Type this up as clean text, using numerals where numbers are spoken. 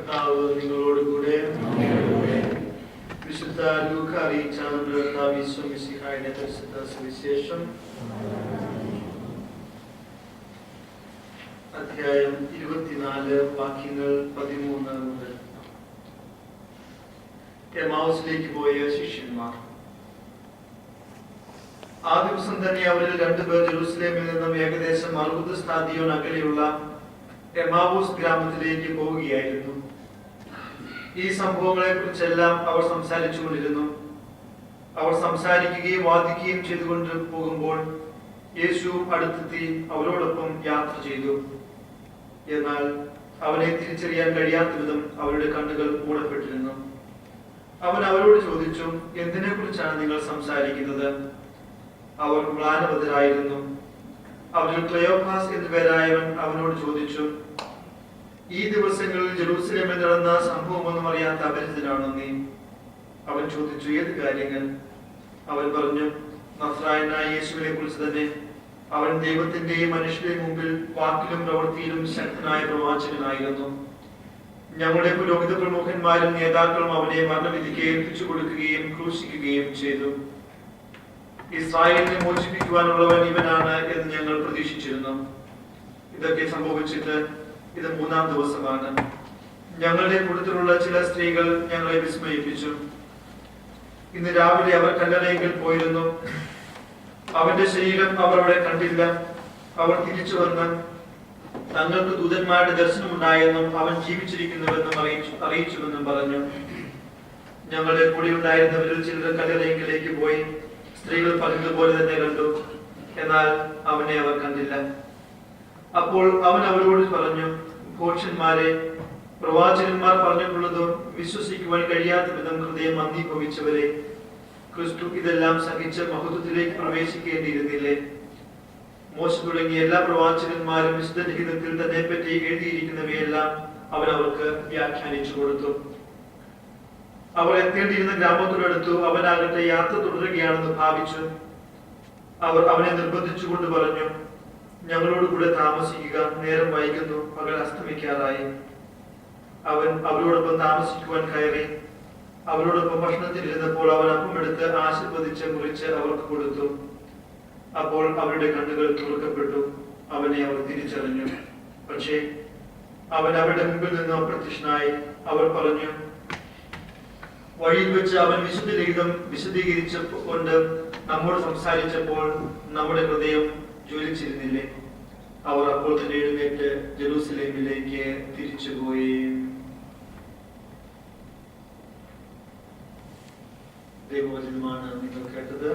കർത്താവ് നിങ്ങളോടുകൂടെ. വിശുദ്ധ ലൂക്ക അറിയിച്ച നമ്മുടെ കർത്താവ് യേശുമിശിഹായുടെ പരിശുദ്ധ സുവിശേഷം അധ്യായം 24 വാക്യങ്ങൾ 13 മുതൽ. എമ്മാവുസിലേക്ക് പോയ ശിഷ്യന്മാർ. ആ ദിവസം തന്നെ അവരിൽ 2 പേർ ജെറുസലേമിൽ നിന്നും ഏകദേശം 60 സ്ഥാദിയോൻ അകലെയുള്ള എമ്മാവൂസ് ഗ്രാമത്തിലേക്ക് പോവുകയായിരുന്നു. ഈ സംഭവങ്ങളെ കുറിച്ചെല്ലാം അവർ സംസാരിച്ചു കൊണ്ടിരുന്നു. അവർ സംസാരിക്കുകയും വാദിക്കുകയും ചെയ്തുകൊണ്ട് പോകുമ്പോൾ യേശു അടുത്തെത്തി അവരോടൊപ്പം യാത്ര ചെയ്തു. എന്നാൽ അവനെ തിരിച്ചറിയാൻ കഴിയാത്ത വിധം അവരുടെ കണ്ണുകൾ മൂടപ്പെട്ടിരുന്നു. അവൻ അവരോട് ചോദിച്ചു, എന്തിനെ കുറിച്ചാണ് നിങ്ങൾ സംസാരിക്കുന്നത്? അവർ മ്ലാനവതരായിരുന്നു. അവരിൽ ക്ലെയോപ്പാസ് എന്നു പേരായവൻ അവനോട് ചോദിച്ചു, ഈ ദിവസങ്ങളിൽ ജെറൂസലേമിൽ നടന്ന സംഭവമൊന്നും അറിയാത്ത അപരിചിതനാണോ നീ? അവൻ ചോദിച്ചു, ഏത് കാര്യങ്ങൾ? അവൻ പറഞ്ഞു, നസ്രായനായ യേശുവിനെ കുറിച്ച് തന്നെ. അവൻ ദൈവത്തിന്റെയും മനുഷ്യരുടെയും മുമ്പിൽ വാക്കിലും പ്രവൃത്തിയിലും ശക്തനായ പ്രവാചകനായിരുന്നു. ഞങ്ങളുടെ പുരോഹിത പ്രമുഖന്മാരും നേതാക്കളും അവനെ മരണവിധിക്ക് ഏൽപ്പിച്ചു കൊടുക്കുകയും ക്രൂശിക്കുകയും ചെയ്തു. ഇസ്രായേലിനെ മോചിപ്പിക്കുവാനുള്ളവൻ ഇവനാണ് എന്ന് ഞങ്ങൾ പ്രതീക്ഷിച്ചിരുന്നു. ഇതൊക്കെ സംഭവിച്ചിട്ട് ഇത് 3-ാം ദിവസമാണ്. ഞങ്ങളുടെ കൂട്ടത്തിലുള്ള ചില സ്ത്രീകൾ ഞങ്ങളെ വിസ്മയിപ്പിച്ചു. ഇന്ന് രാവിലെ അവർ കല്ലറയിൽ പോയിരുന്നു. അവന്റെ ശരീരം അവർ അവിടെ കണ്ടില്ല. അവർ തിരിച്ചു വന്ന് തങ്ങൾക്ക് ദൂതന്മാരുടെ ദർശനമുണ്ടായെന്നും അവൻ ജീവിച്ചിരിക്കുന്നുവെന്നും അറിയിച്ചുവെന്നും പറഞ്ഞു. ഞങ്ങളുടെ കൂടെ ഉണ്ടായിരുന്നവരിൽ ചിലർ കല്ലറയിലേക്ക് പോയി സ്ത്രീകൾ പറഞ്ഞതുപോലെ തന്നെ കണ്ടു. എന്നാൽ അവനെ അവർ കണ്ടില്ല. അപ്പോൾ അവൻ അവരോട് പറഞ്ഞു, ഭോഷന്മാരെ, പ്രവാചകന്മാർ പറഞ്ഞിട്ടുള്ളതും വിശ്വസിക്കുവാൻ കഴിയാത്ത വിധം ഹൃദയം മന്ദീഭവിച്ചവരെ, ക്രിസ്തു ഇതെല്ലാം സഹിച്ച് മഹത്വത്തിലേക്ക് പ്രവേശിക്കേണ്ടിയിരുന്നില്ലേ? മോശ തുടങ്ങിയ എല്ലാ പ്രവാചകന്മാരും വിശുദ്ധ ലിഖിതത്തിൽ തന്നെ പറ്റി എഴുതിയിരിക്കുന്നവയെല്ലാം അവൻ അവർക്ക് വ്യാഖ്യാനിച്ചു കൊടുത്തു. അവർ എത്തേണ്ടിയിരുന്ന ഗ്രാമത്തോടടുത്തു. അവനാകട്ടെ യാത്ര തുടരുകയാണെന്ന് ഭാവിച്ചു. അവർ അവനെ നിർബന്ധിച്ചുകൊണ്ട് പറഞ്ഞു, ഞങ്ങളോട് കൂടെ താമസിക്കുക, നേരം വൈകുന്നു, പകൽ അസ്തമിക്കാറായി. അവൻ അവരോടൊപ്പം താമസിക്കുവാൻ കയറി. അവരോടൊപ്പം ഭക്ഷണത്തിലിരുന്നപ്പോൾ അവൻ അപ്പമെടുത്ത് ആശീർവദിച്ച് മുറിച്ച് അവർക്ക് കൊടുത്തു. അപ്പോൾ അവരുടെ കണ്ണുകൾ തുറക്കപ്പെട്ടു. അവനെ അവർ തിരിച്ചറിഞ്ഞു. പക്ഷേ അവൻ അവരുടെ മുമ്പിൽ നിന്ന് അപ്രത്യക്ഷനായി. അവർ പറഞ്ഞു, വഴിയിൽ വെച്ച് അവൻ വിശുദ്ധ ലിഖിതം വിശദീകരിച്ചുകൊണ്ട് നമ്മോട് സംസാരിച്ചപ്പോൾ നമ്മുടെ ഹൃദയം ജ്വലിച്ചിരുന്നില്ലേ? അവർ അപ്പോൾ തന്നെ എഴുന്നേറ്റ് ജെറൂസലേമിലേക്ക് തിരിച്ചുപോയി. ദൈവവചനമാണ് നിങ്ങൾ കേട്ടത്.